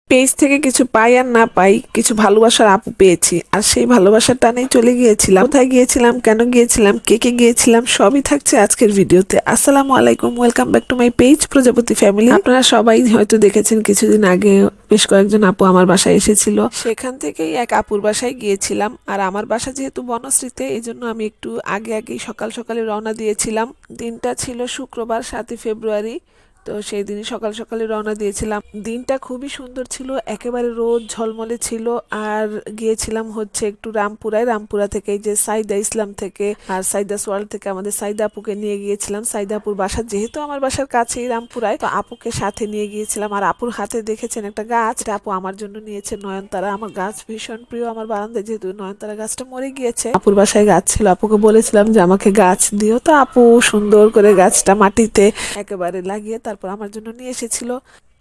Page থেকে কিছু পাই আর না পাই, কিছু ভালোবাসার আপু পেয়েছি, আর সেই ভালোবাসার টানেই চলে গিয়েছিলাম। কোথায় গিয়েছিলাম, কেন গিয়েছিলাম, কে কে গিয়েছিলাম, সবই থাকছে আজকের ভিডিওতে। আসসালামু আলাইকুম, welcome back to my page প্রজাপতি ফ্যামিলি। আপনারা সবাই হয়তো দেখেছেন কিছুদিন আগে বেশ কয়েকজন আপু আমার বাসায় এসেছিল, সেখান থেকেই এক আপুর বাসায় গিয়েছিলাম। আর আমার বাসা যেহেতু বনশ্রীতে, এই জন্য আমি একটু আগে আগেই সকাল সকালে রওনা দিয়েছিলাম। দিনটা ছিল শুক্রবার 7 ফেব্রুয়ারি। তো সেই দিনই সকাল সকালে রওনা দিয়েছিলাম। দিনটা খুবই সুন্দর ছিল, একেবারে রোদ ঝলমলে ছিল। আর গিয়েছিলাম হচ্ছে একটু রামপুরায়। রামপুরা থেকে এই যে সাইদা ইসলাম থেকে আর সাইদা সোয়াল থেকে আমাদের সাইদা আপুকে নিয়ে গিয়েছিলাম। সাইদা আপুর বাসা যেহেতু আমার বাসার কাছেই রামপুরায়, তো আপুকে সাথে নিয়ে গিয়েছিলাম। আর আপুর হাতে দেখেছেন একটা গাছ, এটা আপু আমার জন্য নিয়েছে, নয়নতারা। আমার গাছ ভীষণ প্রিয় আমার বারান্দায়, যেহেতু নয়নতারা গাছটা মরে গিয়েছে। আপুর বাসায় গাছ ছিল, আপুকে বলেছিলাম যে আমাকে গাছ দিও, তো আপু সুন্দর করে গাছটা মাটিতে একেবারে লাগিয়ে তারপর আমার জন্য নিয়ে এসেছিল।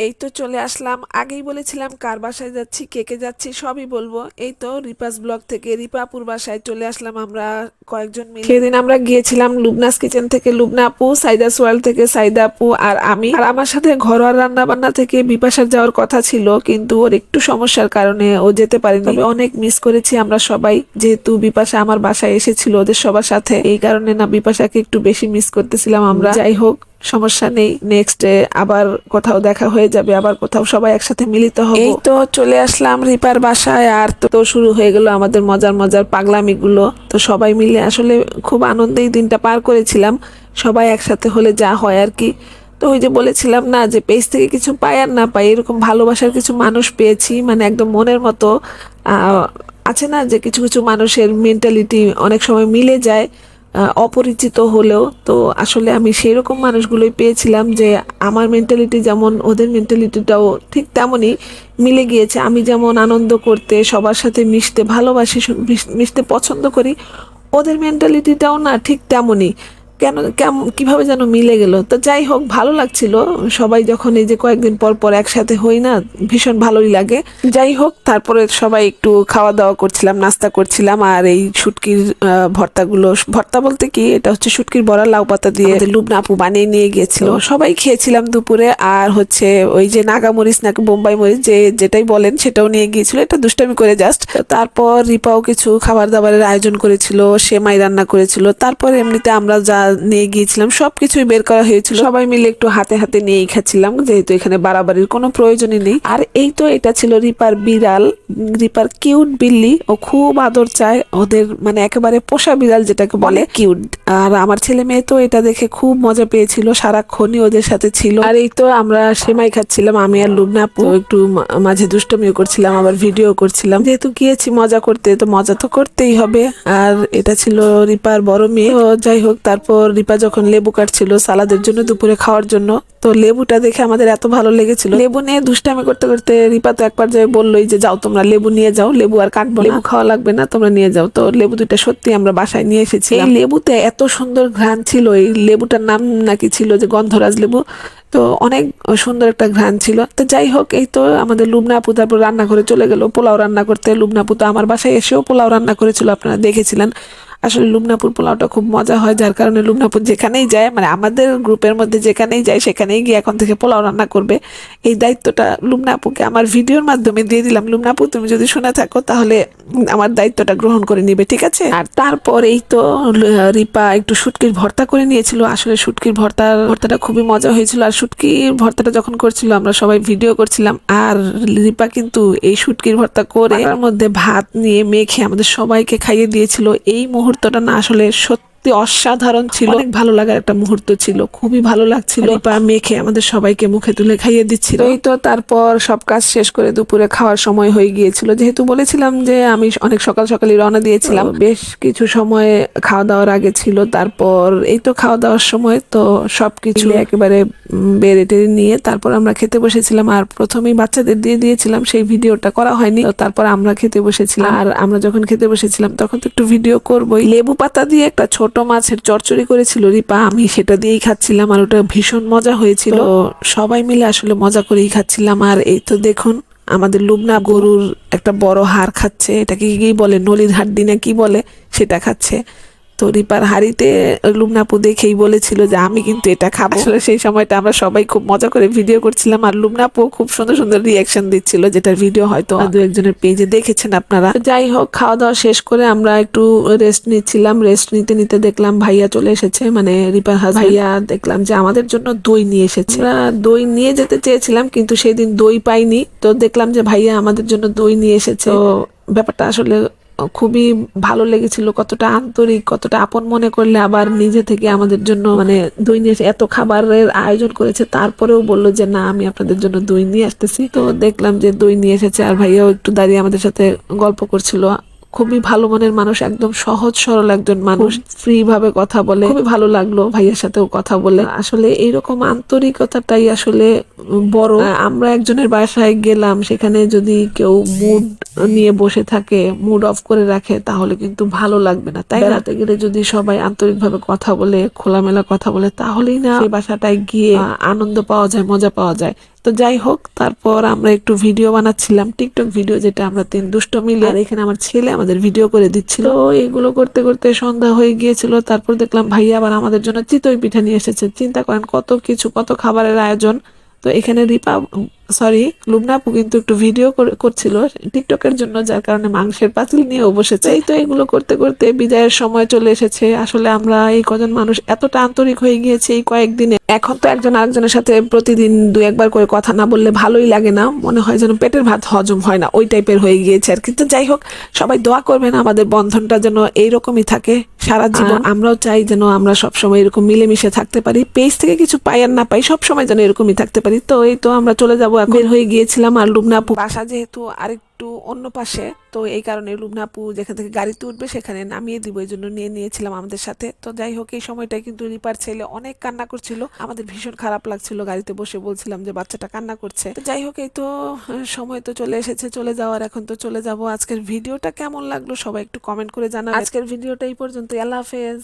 এই তো চলে আসলাম। আগেই বলেছিলাম কার বাসায় যাচ্ছি, কে কে যাচ্ছি সবই বলবো। এই তো রিপাস ব্লগ থেকে রিপাপুর বাসায় চলে আসলাম আমরা কয়েকজন মিলে। সেদিন আমরা গিয়েছিলাম লুবনাস কিচেন থেকে লুবনা আপু, সাইদা সোয়াল থেকে সাইদা আপু আর আমি। আর আমার সাথে ঘরোয়া রান্না বান্না থেকে বিপাশার যাওয়ার কথা ছিল, কিন্তু ওর একটু সমস্যার কারণে ও যেতে পারেনি। তবে অনেক মিস করেছি আমরা সবাই, যেহেতু বিপাশা আমার বাসায় এসেছিল ওদের সবার সাথে, এই কারণে না বিপাশাকে একটু বেশি মিস করতেছিলাম আমরা। যাই হোক, সমস্যা নেই, নেক্সট ডে আবার কোথাও দেখা হয়ে যাবে, আবার কোথাও সবাই একসাথে মিলিত হবে। এই তো চলে আসলাম রিপার বাসায়, আর তো শুরু হয়ে গেল আমাদের মজার মজার পাগলামি গুলো। তো সবাই মিলে আসলে খুব আনন্দেই দিনটা পার করেছিলাম, সবাই একসাথে হলে যা হয় আর কি। তো ওই যে বলেছিলাম না যে পেজ থেকে কিছু পাই আর না পাই, এরকম ভালোবাসার কিছু মানুষ পেয়েছি, মানে একদম মনের মতো। আছে না যে কিছু কিছু মানুষের মেন্টালিটি অনেক সময় মিলে যায়, অপরিচিত হলেও। তো আসলে আমি সেই রকম মানুষগুলোই পেয়েছিলাম, যে আমার মেন্টালিটি যেমন ওদের মেন্টালিটিটাও ঠিক তেমনই মিলে গিয়েছে। আমি যেমন আনন্দ করতে, সবার সাথে মিশতে ভালোবাসি, মিশতে পছন্দ করি, ওদের মেন্টালিটিটাও না ঠিক তেমনই। কেন কিভাবে যেন মিলে গেল। তো যাই হোক, ভালো লাগছিল। সবাই যখন এই যে কয়েকদিন পর পর একসাথে হই না, ভীষণ ভালোই লাগে। যাই হোক, তারপরে সবাই একটু খাওয়া দাওয়া করছিলাম, নাস্তা করছিলাম। আর এই শুটকির ভর্তাগুলো, ভর্তা বলতে কি, এটা হচ্ছে শুটকির বড়া লাউ পাতা দিয়ে লুবনা আপু বানিয়ে নিয়ে গিয়েছিল, সবাই খেয়েছিলাম দুপুরে। আর হচ্ছে ওই যে নাগামরিচ নাকি বোম্বাই মরিচ, যেটাই বলেন সেটাও নিয়ে গিয়েছিল, এটা দুষ্টামি করে জাস্ট। তারপর রিপাও কিছু খাবার দাবারের আয়োজন করেছিল, সেমাই রান্না করেছিল। তারপর এমনিতে আমরা যা নিয়ে গিয়েছিলাম সবকিছুই বের করা হয়েছিল, সবাই মিলে একটু হাতে হাতে নিয়েই খাচ্ছিলাম, যেহেতু এখানে বাড়াবাড়ির কোনো প্রয়োজনই নেই। আর এই তো এটা ছিল রিপার বিড়াল, রিপার কিউট বিল্লি। ও খুব আদর চায়, ওদের মানে একেবারে পোষা বিড়াল যেটাকে বলে, কিউট। আর আমার ছেলে মেয়ে তো এটা দেখে খুব মজা পেয়েছিল, সারাক্ষণই ওদের সাথে ছিল। আর এই তো আমরা সেমাই খাচ্ছিলাম, আমি আর লুবনা আপু একটু মাঝে দুষ্টমিও করছিলাম, আবার ভিডিও করছিলাম। যেহেতু গিয়েছি মজা করতে, তো মজা তো করতেই হবে। আর এটা ছিল রিপার বড় মেয়ে। তো যাই হোক, তারপর রিপা যখন লেবু কাটছিল সালাদের জন্য দুপুরে খাওয়ার জন্য, তো লেবুটা দেখে আমাদের এত ভালো লেগেছিল। লেবু নিয়ে দুষ্টামি করতে করতে রিপা তো একবার যায় বললোই যে যাও তোমরা লেবু নিয়ে যাও, লেবু আর কাটবো, লেবু খাওয়া লাগবে না, তোমরা নিয়ে যাও। তো লেবু দুইটা সত্যি আমরা বাসায় নিয়ে এসেছি। এই লেবুতে এত সুন্দর ঘ্রাণ ছিল, এই লেবুটার নাম নাকি ছিল যে গন্ধরাজ লেবু। তো অনেক সুন্দর একটা ঘ্রাণ ছিল। তো যাই হোক, এই তো আমাদের লুবনা আপু তারপর রান্নাঘরে চলে গেল পোলাও রান্না করতে। লুবনা আপু তো আমার বাসায় এসেও পোলাও রান্না করেছিল, আপনারা দেখেছিলেন। আসলে লুবনাপুর পোলাওটা খুব মজা হয়, যার কারণে লুবনাপুর যেখানেই যায়, মানে আমাদের গ্রুপের মধ্যে যেখানেই যায় সেখানেই গিয়ে এখন থেকে পোলাও রান্না করবে। এই দায়িত্বটা লুবনাপুকে আমার ভিডিওর মাধ্যমে দিয়ে দিলাম। লুবনাপু, তুমি যদি শুনে থাকো তাহলে আমার দায়িত্বটা গ্রহণ করে নিবে, ঠিক আছে? আর তারপর এই তো রিপা একটু শুটকির ভর্তা করে নিয়েছিল। আসলে শুটকির ভর্তাটা খুবই মজা হয়েছিল। আর শুটকির ভর্তাটা যখন করছিল আমরা সবাই ভিডিও করছিলাম, আর রিপা কিন্তু এই শুটকির ভর্তা করে তার মধ্যে ভাত নিয়ে মেখে আমাদের সবাইকে খাইয়ে দিয়েছিল। এই মুহূর্তটা না আসলে সত্যি অসাধারণ ছিল, অনেক ভালো লাগার একটা মুহূর্ত ছিল, খুবই ভালো লাগছিল। রিপা মেখে আমাদের সবাইকে মুখে তুলে খাইয়ে দিচ্ছিল। এই তো তারপর সব কাজ শেষ করে দুপুরে খাওয়ার সময় হয়ে গিয়েছিল। যেহেতু বলেছিলাম যে আমি অনেক সকাল সকালই রওনা দিয়েছিলাম, বেশ কিছু সময় খাওয়া দাওয়ার আগে ছিল। তারপর এই তো খাওয়া দাওয়ার সময় তো সবকিছু একেবারে বেড়ে টেড়ে নিয়ে তারপর আমরা খেতে বসেছিলাম। আর প্রথমেই বাচ্চাদের দিয়ে দিয়েছিলাম, সেই ভিডিওটা করা হয়নি। তো তারপর আমরা খেতে বসেছিলাম। আর আমরা যখন খেতে বসেছিলাম তখন তো একটু ভিডিও করবোই। লেবু পাতা দিয়ে একটা ছোট মাছের চচ্চড়ি করেছিল রিপা, আমি সেটা দিয়েই খাচ্ছিলাম, আর ওটা ভীষণ মজা হয়েছিল। সবাই মিলে আসলে মজা করেই খাচ্ছিলাম। আর এই তো দেখুন আমাদের লুবনা গরুর একটা বড় হাড় খাচ্ছে, এটাকে কি বলে, নলির হাড্ডি না কি বলে, সেটা খাচ্ছে। তো রিপার হাড়িতে লুবনা আপু দেখেই বলেছিল যে আমি কিন্তু এটা খাবো। আসলে সেই সময়টা আমরা সবাই খুব মজা করে ভিডিও করছিলাম, আর লুবনা আপু খুব সুন্দর সুন্দর রিয়াকশন দিচ্ছিল, যেটার ভিডিও হয়তো দু একজনের পেজে দেখেছেন আপনারা। তো যাই হোক, খাওয়া দাওয়া শেষ করে আমরা একটু রেস্ট নিচ্ছিলাম। রেস্ট নিতে নিতে দেখলাম ভাইয়া চলে এসেছে, মানে রিপার ভাইয়া দেখলাম যে আমাদের জন্য দই নিয়ে এসেছে। আমরা দই নিয়ে যেতে চেয়েছিলাম কিন্তু সেই দিন দই পাইনি, তো দেখলাম যে ভাইয়া আমাদের জন্য দই নিয়ে এসেছে। তো ব্যাপারটা আসলে খুবই ভালো লেগেছিল, কতটা আন্তরিক, কতটা আপন মনে করলে আবার নিজে থেকে আমাদের জন্য মানে দই নিয়ে এত খাবারের আয়োজন করেছে, তারপরেও বললো যে না আমি আপনাদের জন্য দই নিয়ে আসতেছি। তো দেখলাম যে দই নিয়ে এসেছে, আর ভাইয়াও একটু দাঁড়িয়ে আমাদের সাথে গল্প করছিল। খুবই ভালো মনের মানুষ, একদম সহজ সরল একজন মানুষ, ফ্রি ভাবে কথা বলে। খুবই ভালো লাগলো ভাইয়ের সাথেও কথা বলে। আসলে এইরকম আন্তরিকতাটাই আসলে বড়। আমরা একজনের বাসায় গেলাম, সেখানে যদি কেউ মুড নিয়ে বসে থাকে, মুড অফ করে রাখে, তাহলে কিন্তু ভালো লাগবে না, তাই বেড়াতে গেলে যদি সবাই আন্তরিকভাবে কথা বলে, খোলামেলা কথা বলে, তাহলেই না সেই বাসাটায় গিয়ে আনন্দ পাওয়া যায়, মজা পাওয়া যায়। তো যাই হোক, তারপর আমরা একটু ভিডিও বানাচ্ছিলাম, টিকটক ভিডিও, যেটা আমরা 3 দুষ্ট মিলে, আর এখানে আমার ছেলে আমাদের ভিডিও করে দিচ্ছিল। তো এগুলো করতে করতে সন্ধ্যা হয়ে গিয়েছিল। তারপর দেখলাম ভাইয়া আবার আমাদের জন্য চিতই পিঠা নিয়ে এসেছে। চিন্তা করেন কত কিছু, কত খাবারের আয়োজন। তো এখানে লুবনা আপু কিন্তু একটু ভিডিও করছিল টিকটকের জন্য, যার কারণে মাংসের পাতিল নিয়েও বসেছে। এই তো এগুলো করতে করতে বিদায়ের সময় চলে এসেছে। আসলে আমরা এই কজন মানুষ এতটা আন্তরিক হয়ে গিয়েছি এই কয়েকদিনে। এখন তো একজন আরেকজনের সাথে প্রতিদিন 2-1 বার করে কথা না বললে ভালোই লাগে না, মনে হয় যেন পেটের ভাত হজম হয় না, ওই টাইপের হয়ে গিয়েছে আর। কিন্তু যাই হোক, সবাই দোয়া করবেন আমাদের বন্ধনটা যেন এইরকমই থাকে সারা জীবন। আমরাও চাই যেন আমরা সবসময় এরকম মিলেমিশে থাকতে পারি, পেজ থেকে কিছু পাই আর না পাই, সবসময় যেন এরকমই থাকতে পারি। তো এই তো আমরা চলে যাবো, বের হয়ে গিয়েছিলাম। আর লুবনা আপু বাসা যেহেতু আরেকটু অন্য পাশে, তো এই কারণে লুবনা আপু যেখান থেকে গাড়িতে উঠবে সেখানে নামিয়ে দিব, এই জন্য নিয়ে নিয়েছিলাম আমাদের সাথে। তো যাই হোক, এই সময়টায় কিন্তু রিপার ছেলে অনেক কান্না করছিল, আমাদের ভীষণ খারাপ লাগছিল, গাড়িতে বসে বলছিলাম যে বাচ্চাটা কান্না করছে। তো যাই হোক, এই তো সময় তো চলে এসেছে চলে যাওয়ার, এখন তো চলে যাব। আজকের ভিডিওটা কেমন লাগলো সবাই একটু কমেন্ট করে জানাবেন। আজকের ভিডিওটা এই পর্যন্ত, আল্লাহ হাফেজ।